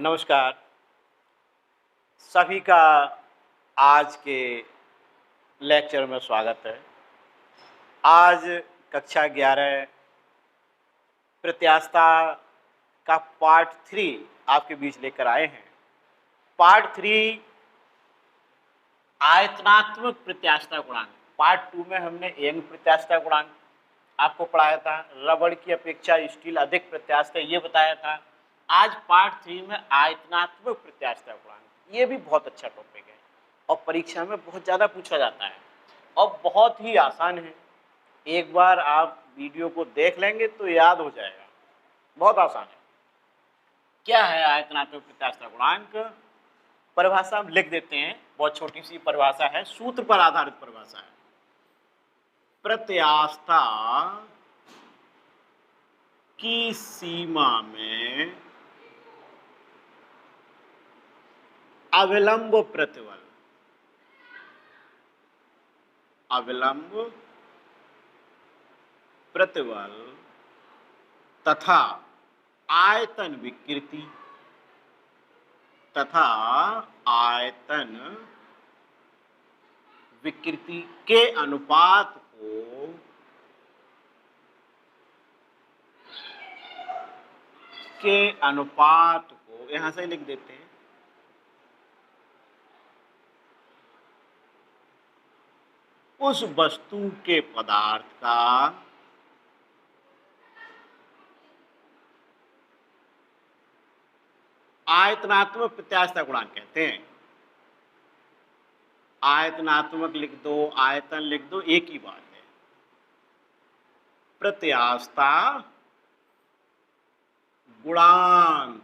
नमस्कार। सभी का आज के लेक्चर में स्वागत है। आज कक्षा 11 प्रत्यास्थता का पार्ट 3 आपके बीच लेकर आए हैं। पार्ट 3 आयतनात्मक प्रत्यास्थता गुणांक। पार्ट 2 में हमने यंग प्रत्यास्थता गुणांक आपको पढ़ाया था। रबड़ की अपेक्षा स्टील अधिक प्रत्यास्थ है, ये बताया था। आज पार्ट 3 में आयतनात्मक प्रत्यास्थता गुणांक, ये भी बहुत अच्छा टॉपिक है और परीक्षा में बहुत ज़्यादा पूछा जाता है और बहुत ही आसान है। एक बार आप वीडियो को देख लेंगे तो याद हो जाएगा, बहुत आसान है। क्या है आयतनात्मक प्रत्यास्थता गुणांक? परिभाषा हम लिख देते हैं, बहुत छोटी सी परिभाषा है, सूत्र पर आधारित परिभाषा है। प्रत्यास्थता की सीमा में अविलंब प्रतिबल, अविलंब प्रतिबल तथा आयतन विकृति के अनुपात को यहां से लिख देते हैं, उस वस्तु के पदार्थ का आयतनात्मक प्रत्यास्थता गुणांक कहते हैं। आयतनात्मक लिख दो, आयतन लिख दो, एक ही बात है। प्रत्यास्थता गुणांक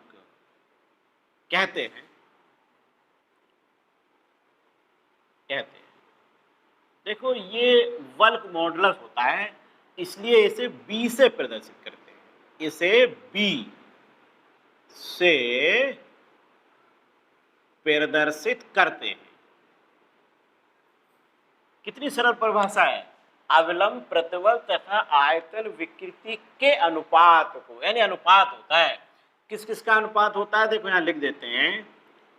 कहते हैं। देखो, ये बल्क मॉडुलस होता है, इसलिए इसे B से प्रदर्शित करते हैं। इसे B से प्रदर्शित करते हैं। कितनी सरल परिभाषा है। अविलंब प्रतिबल तथा आयतन विकृति के अनुपात को, यानी अनुपात होता है। किस किस का अनुपात होता है, देखो यहां लिख देते हैं,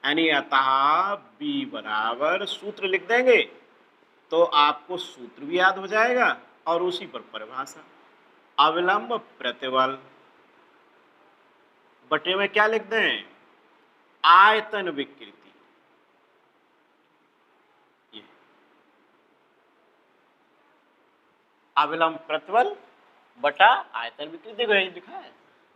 यानी अतः B बराबर, सूत्र लिख देंगे तो आपको सूत्र भी याद हो जाएगा और उसी पर परिभाषा। अविलंब प्रतिबल बटे में क्या लिख दें, आयतन विकृति। अविलंब प्रतिबल बटा आयतन विकृति को लिखा है।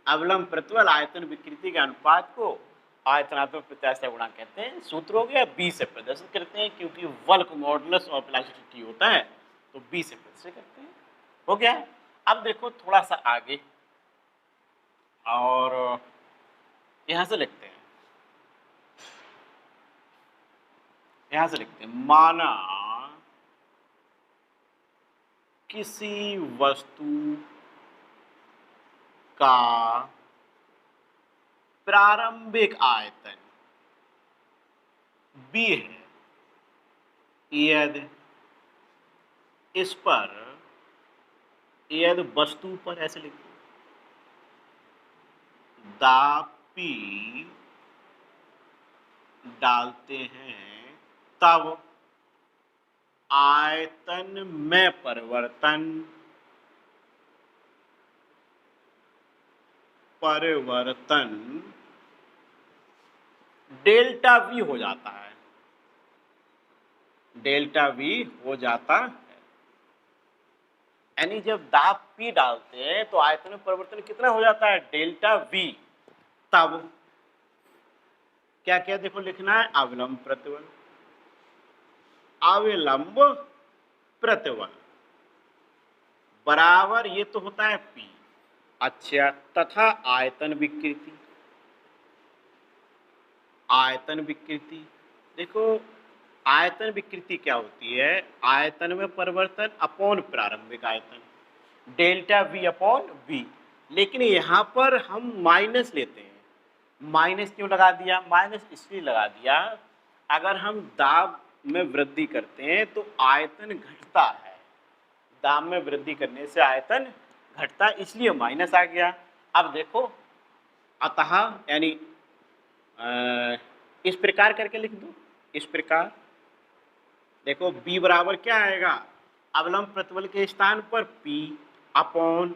अविलंब प्रतिबल आयतन विकृति के अनुपात को आयतनात्मक प्रत्यास्थता गुणांक कहते हैं। सूत्र हो गया, B से प्रदर्शित करते हैं, क्योंकि बल्क मॉडुलस और प्लास्टिसिटी होता है तो B से प्रदर्शित करते हैं। हो गया। अब देखो थोड़ा सा आगे और यहां से लिखते हैं, माना किसी वस्तु का प्रारंभिक आयतन B है, यदि इस पर, यदि वस्तु पर, ऐसे लिखिए, दाब P डालते हैं तब आयतन में परिवर्तन डेल्टा V हो जाता है। डेल्टा V हो जाता है, यानी जब दाब P डालते हैं तो आयतन में परिवर्तन कितना हो जाता है, डेल्टा V। तब क्या क्या देखो लिखना है, अविलंब प्रतिबल, अविलंब प्रतिबल बराबर, ये तो होता है P, अच्छा, तथा आयतन विकृति। आयतन विकृति देखो, आयतन विकृति क्या होती है, आयतन में परिवर्तन अपॉन प्रारंभिक आयतन, डेल्टा V अपॉन V। लेकिन यहां पर हम माइनस लेते हैं। माइनस क्यों लगा दिया, माइनस इसलिए लगा दिया, अगर हम दाब में वृद्धि करते हैं तो आयतन घटता है। दाब में वृद्धि करने से आयतन घटता, इसलिए माइनस आ गया। अब देखो, अतः यानी इस प्रकार करके लिख दो, इस प्रकार। देखो b बराबर क्या आएगा, अवलंब प्रतिबल के स्थान पर P अपॉन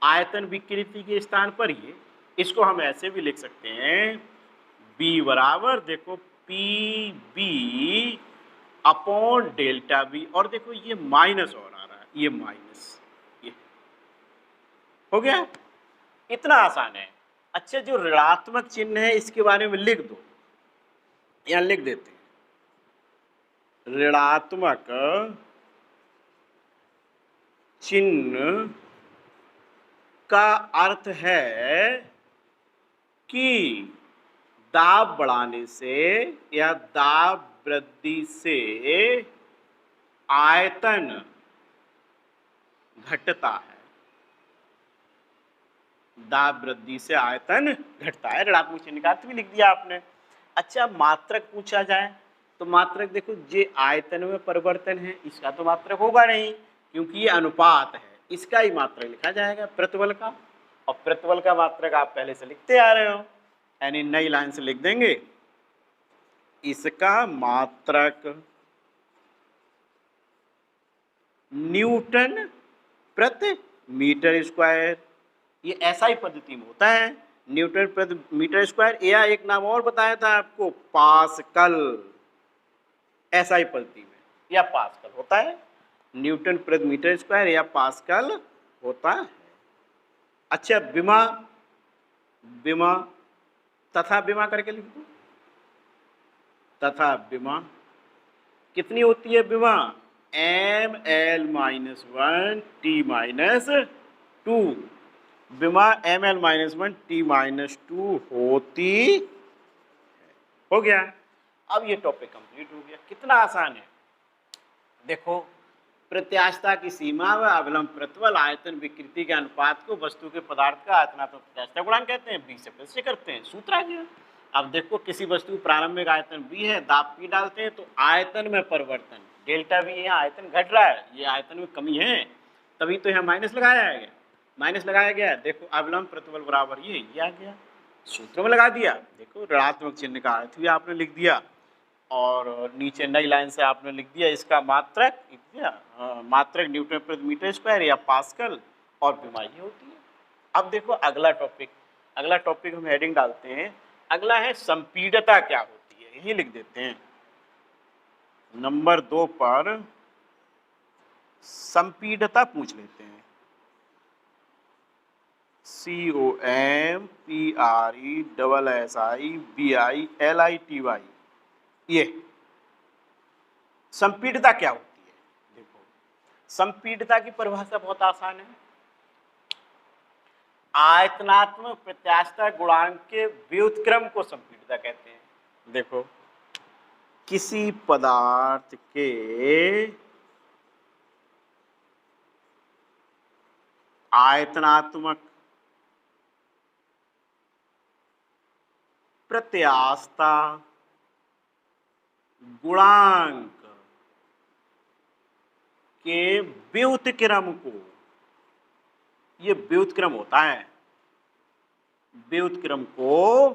आयतन विकृति के स्थान पर ये। इसको हम ऐसे भी लिख सकते हैं, b बराबर देखो p b upon delta b, और देखो ये माइनस और आ रहा है, ये माइनस, ये हो गया। इतना आसान है। अच्छा, जो ऋणात्मक चिन्ह है इसके बारे में लिख दो, यहां लिख देते हैं। ऋणात्मक चिन्ह का अर्थ है कि दाब बढ़ाने से या दाब वृद्धि से आयतन घटता है, दाब वृद्धि से आयतन घटता है। ऋणात्मक चिन्ह का अर्थ भी लिख दिया आपने। अच्छा, मात्रक पूछा जाए तो मात्रक देखो, जे आयतन में परिवर्तन है इसका तो मात्रक होगा नहीं, क्योंकि ये अनुपात है, इसका ही मात्रक लिखा जाएगा प्रतिबल का। और प्रतिबल का मात्रक आप पहले से लिखते आ रहे हो, यानी नई लाइन से लिख देंगे, इसका मात्रक न्यूटन प्रति मीटर स्क्वायर। ये ऐसा ही पद्धति में होता है, न्यूटन प्रति मीटर स्क्वायर, या एक नाम और बताया था आपको, पास्कल। ऐसा ही पद्धति में या पास्कल होता है, न्यूटन प्रति मीटर स्क्वायर या पास्कल होता है। अच्छा, विमा, विमा तथा विमा करके लिख दो, तथा विमा कितनी होती है विमा, ml-1 t-2। विमा ml-1 t-2 होती है। हो गया। अब ये टॉपिक कंप्लीट हो गया। कितना आसान है। देखो, प्रत्यास्थता की सीमा व अवलंब प्रतिबल आयतन विकृति के अनुपात को वस्तु के पदार्थ का आयतनात्मक प्रत्यास्थता गुणांक कहते हैं, b से प्रतिशत करते हैं, सूत्र आ गया। अब देखो, किसी वस्तु की प्रारंभिक आयतन b है, दाब p डालते हैं तो आयतन में परिवर्तन डेल्टा v, यहाँ आयतन घट रहा है, ये आयतन में कमी है, तभी तो यहाँ माइनस लगाया गया, माइनस लगाया गया। देखो, अवलंब प्रतिबल बराबर ये आ गया, सूत्र में लगा दिया। देखो, ऋणात्मक चिन्ह का अर्थ भी आपने लिख दिया, और नीचे नई लाइन से आपने लिख दिया इसका मात्रक, मात्रक न्यूटन प्रति मीटर स्क्वायर या पास्कल, और विमा ये होती है। अब देखो अगला टॉपिक हम हेडिंग डालते हैं, अगला है संपीडता क्या होती है, यही लिख देते हैं। नंबर 2 पर संपीडता पूछ लेते हैं, COMPRESSIBILITY। ये संपीडता क्या होती है। देखो, संपीडता की परिभाषा बहुत आसान है, आयतनात्मक प्रत्यास्थता गुणांक के व्युत्क्रम को संपीडता कहते हैं। देखो, किसी पदार्थ के आयतनात्मक प्रत्यास्थता गुणांक के व्युत्क्रम को, ये व्युत्क्रम होता है, व्युत्क्रम को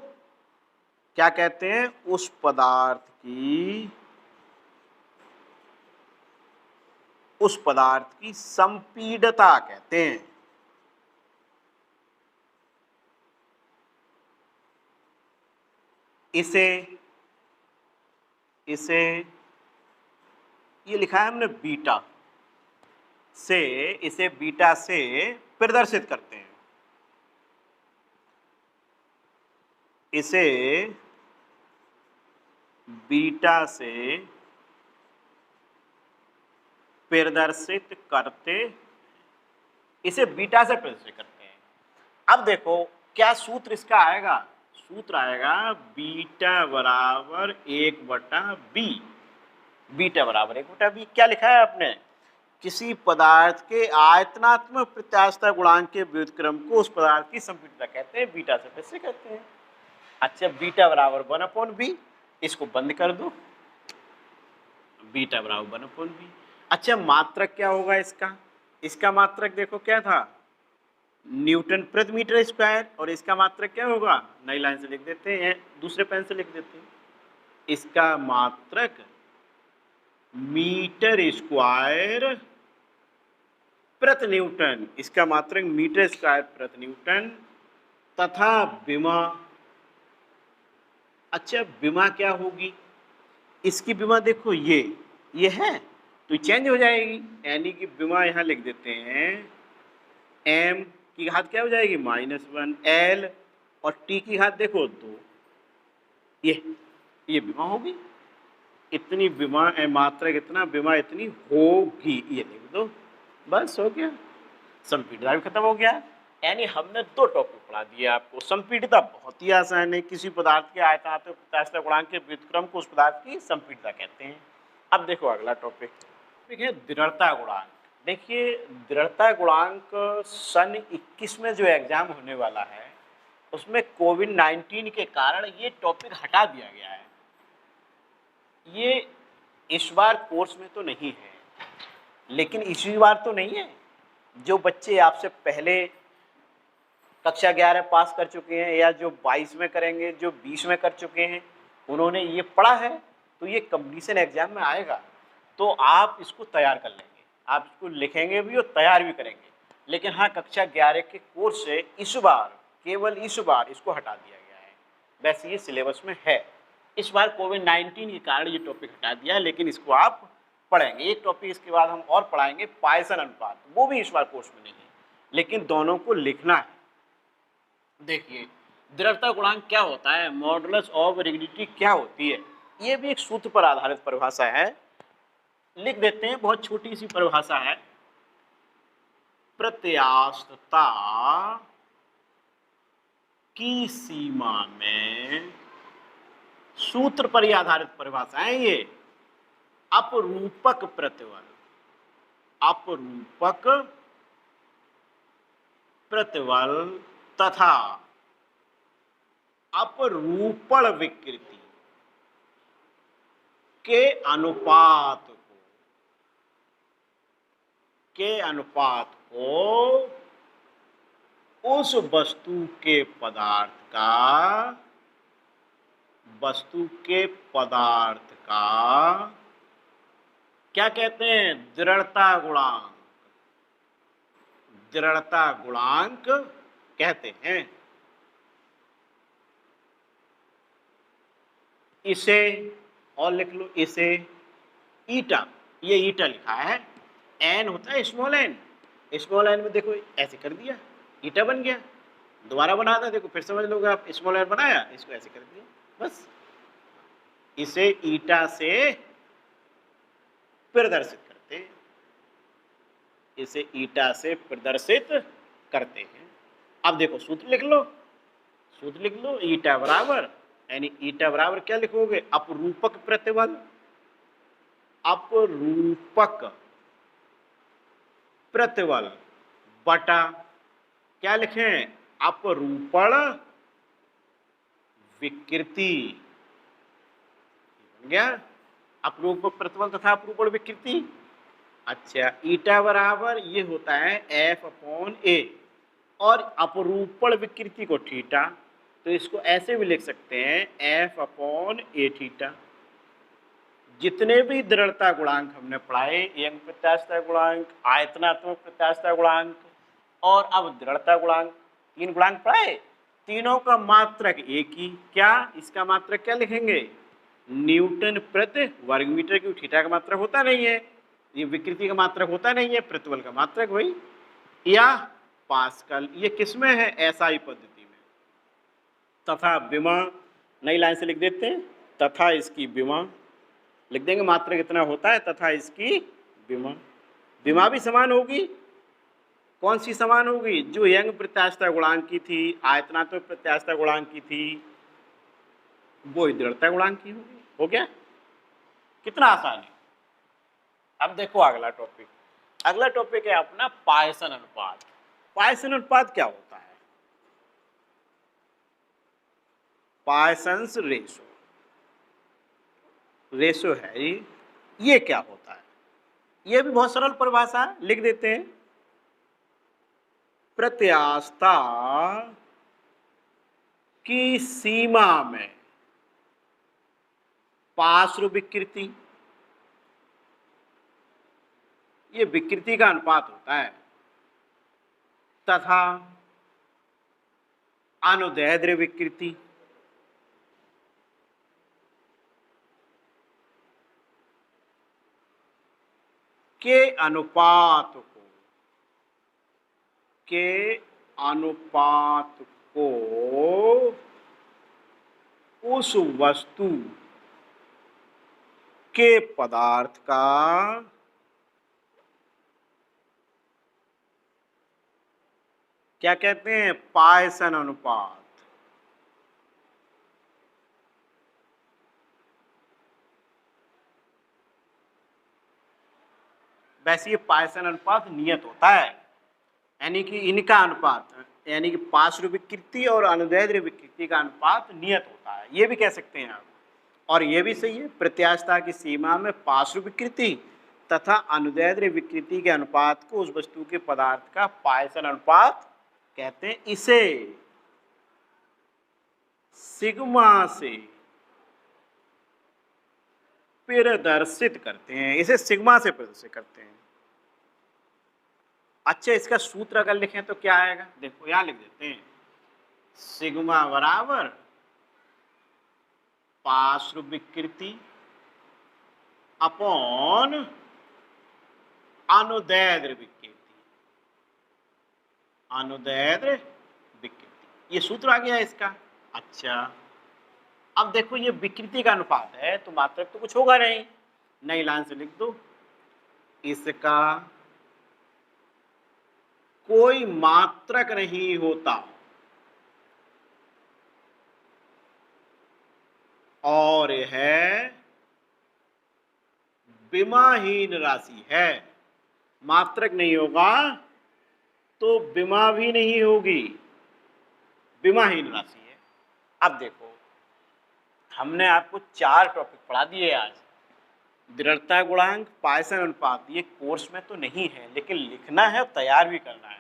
क्या कहते हैं, उस पदार्थ की संपीडता कहते हैं। इसे ये लिखा है हमने बीटा से, इसे बीटा से प्रदर्शित करते हैं, इसे बीटा से प्रदर्शित करते, इसे बीटा से प्रदर्शित करते हैं। अब देखो, क्या सूत्र इसका आएगा, सूत्र आएगा बीटा बराबर 1/b। बीटा बराबर 1/b क्या लिखा है आपने, किसी पदार्थ के आयतनात्मक प्रत्यास्थता गुणांक के व्युत्क्रम को उस पदार्थ की संपीडता कहते हैं, बीटा से प्रदर्शित करते हैं। अच्छा, बीटा बराबर 1/b, इसको बंद कर दो, बीटा बराबर 1/b। अच्छा, मात्रक क्या होगा इसका, इसका मात्रक देखो क्या था, न्यूटन प्रति मीटर स्क्वायर, और इसका मात्रक क्या होगा, नई लाइन से लिख देते हैं, दूसरे पेन से लिख देते हैं, इसका मात्रक मीटर स्क्वायर प्रति न्यूटन, इसका मात्रक मीटर स्क्वायर प्रति न्यूटन तथा विमा। अच्छा, विमा क्या होगी, इसकी विमा देखो ये है तो चेंज हो जाएगी, यानी कि विमा यहां लिख देते हैं, m की घात क्या हो जाएगी -1 l, और t की घात देखो 2, ये विमा होगी, इतनी विमा मात्रक, इतना विमा इतनी होगी, ये लिख दो, बस हो गया, संपीड़िता भी खत्म हो गया। यानी हमने 2 टॉपिक पढ़ा दिए आपको। संपीड़िता बहुत ही आसान है, किसी पदार्थ के आयतनात्मक प्रत्यास्थता गुणांक के व्युत्क्रम को उस पदार्थ की संपीड़िता कहते हैं। अब देखो अगला टॉपिक है दृढ़ता गुणांक। देखिए दृढ़ता गुणांक सन 21 में जो एग्जाम होने वाला है उसमें कोविड-19 के कारण ये टॉपिक हटा दिया गया है, ये इस बार कोर्स में तो नहीं है, लेकिन इसी बार तो नहीं है, जो बच्चे आपसे पहले कक्षा 11 पास कर चुके हैं या जो 22 में करेंगे, जो 20 में कर चुके हैं, उन्होंने ये पढ़ा है, तो ये कंपटीशन एग्जाम में आएगा, तो आप इसको तैयार कर लेंगे, आप इसको लिखेंगे भी और तैयार भी करेंगे। लेकिन हाँ, कक्षा 11 के कोर्स से इस बार, केवल इस बार इसको हटा दिया गया है, वैसे ये सिलेबस में है, इस बार कोविड-19 के कारण ये टॉपिक हटा दिया है, लेकिन इसको आप पढ़ेंगे। एक टॉपिक इसके बाद हम और पढ़ाएंगे पायसन अनुपात, वो भी इस बार कोर्स में नहीं है, लेकिन दोनों को लिखना है। देखिए दृढ़ता गुणांक क्या होता है, मॉडुलस ऑफ रिजिडिटी क्या होती है, ये भी एक सूत्र पर आधारित परिभाषा है, लिख देते हैं, बहुत छोटी सी परिभाषा है, प्रत्यास्थता की सीमा में, सूत्र पर ही आधारित परिभाषा है ये, अपरूपक प्रतिबल, अपरूपक प्रतिबल तथा अपरूपण विकृति के अनुपात को उस वस्तु के पदार्थ का क्या कहते हैं, दृढ़ता गुणांक कहते हैं। इसे और लिख लो, इसे ईटा, ये ईटा लिखा है, एन होता है स्मॉल एन, स्मॉल एन में देखो ऐसे कर दिया, ईटा बन गया, दोबारा बना था, देखो फिर समझ लोगे आप, स्मॉल एन बनाया, इसको ऐसे कर दिया, बस इसे ईटा से प्रदर्शित करते हैं, इसे ईटा से प्रदर्शित करते हैं। अब देखो सूत्र लिख लो, ईटा बराबर, यानी ईटा बराबर क्या लिखोगे, अपरूपक प्रतिबल, अपरूपक प्रतिबल बटा क्या लिखें, अपरूपण विकृति, बन गया, अपरूपक प्रतिबल तथा अपरूपण विकृति। अच्छा, ईटा बराबर ये होता है F/A, और अपरूपण विकृति को थीटा, तो इसको ऐसे भी लिख सकते हैं F/A थीटा। जितने भी दृढ़ता गुणांक हमने पढ़ाए, यंग प्रत्यास्थता गुणांक, आयतनात्मक प्रत्यास्थता गुणांक और अब दृढ़ता गुणांक, 3 गुणांक पढ़ाए, तीनों का मात्रक एक ही, क्या, इसका मात्रक क्या लिखेंगे, न्यूटन प्रति वर्ग मीटर, क्योंकि थीटा का मात्रक होता नहीं है, ये विकृति का मात्रक होता नहीं है, प्रतिबल का मात्रक वही, या पास्कल, ये किसमें है, एसआई पद्धति में। तथा विमा, नई लाइन से लिख देते हैं, तथा इसकी विमा लिख देंगे, मात्रक कितना होता है, तथा इसकी विमा भी समान होगी, कौन सी समान होगी, जो यंग प्रत्यास्थता गुणांक की थी, आयतनात्मक प्रत्यास्थता गुणांक की थी, वो दृढ़ता गुणांक की होगी। हो गया, कितना आसान है। अब देखो अगला टॉपिक है अपना पायसन अनुपात। पायसन अनुपात क्या होता है, पायसन्स रेशो है ये क्या होता है, ये भी बहुत सरल परिभाषा है, लिख देते हैं, प्रत्यास्थता की सीमा में पार्श्व विकृति, ये विकृति का अनुपात होता है, तथा अनुदैर्ध्य विकृति के अनुपात को उस वस्तु के पदार्थ का क्या कहते हैं? पायसन अनुपात। वैसे ये पायसन अनुपात नियत होता है, यानी कि इनका अनुपात, यानी कि पार्श्व विकृति और अनुदैर्ध्य विकृति का अनुपात नियत होता है, ये भी कह सकते हैं आप। और ये भी सही है, प्रत्यास्थता की सीमा में पार्श्व विकृति तथा अनुदैर्ध्य विकृति के अनुपात को उस वस्तु के पदार्थ का पायसन अनुपात कहते हैं। इसे सिग्मा से प्रदर्शित करते हैं, इसे सिग्मा से प्रदर्शित करते हैं। अच्छा, इसका सूत्र अगर लिखें तो क्या आएगा? देखो यहां लिख देते हैं, सिग्मा बराबर पार्श्व विकृति अपॉन अनुदैर्ध्य विकृति, अनुदैर्ध्य विकृति, ये सूत्र आ गया इसका। अच्छा, अब देखो ये विकृति का अनुपात है तो मात्रक तो कुछ होगा नहीं, नई लाइन से लिख दो, इसका कोई मात्रक नहीं होता और यह विमाहीन राशि है। मात्रक नहीं होगा तो विमा भी नहीं होगी, विमाहीन राशि है। अब देखो, हमने आपको 4 टॉपिक पढ़ा दिए आज। दृढ़ता गुणांक, पायसन अनुपात, ये कोर्स में तो नहीं है लेकिन लिखना है और तैयार भी करना है।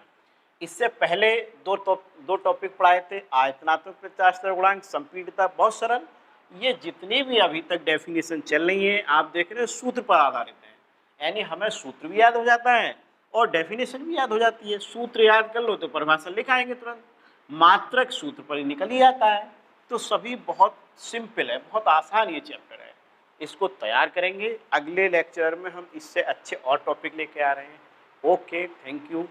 इससे पहले दो टॉपिक पढ़ाए थे, आयतनात्मक प्रत्यास्थ गुणांक, संपीड़ितता, बहुत सरल। ये जितनी भी अभी तक डेफिनेशन चल रही है आप देख रहे हैं सूत्र पर आधारित है, यानी हमें सूत्र भी याद हो जाता है और डेफिनेशन भी याद हो जाती है। सूत्र याद कर लो तो परिभाषा लिख आएंगे तुरंत, मात्रक सूत्र पर ही निकल ही आता है। तो सभी बहुत सिंपल है, बहुत आसान ये चैप्टर है, इसको तैयार करेंगे। अगले लेक्चर में हम इससे अच्छे और टॉपिक लेके आ रहे हैं। Okay, thank you.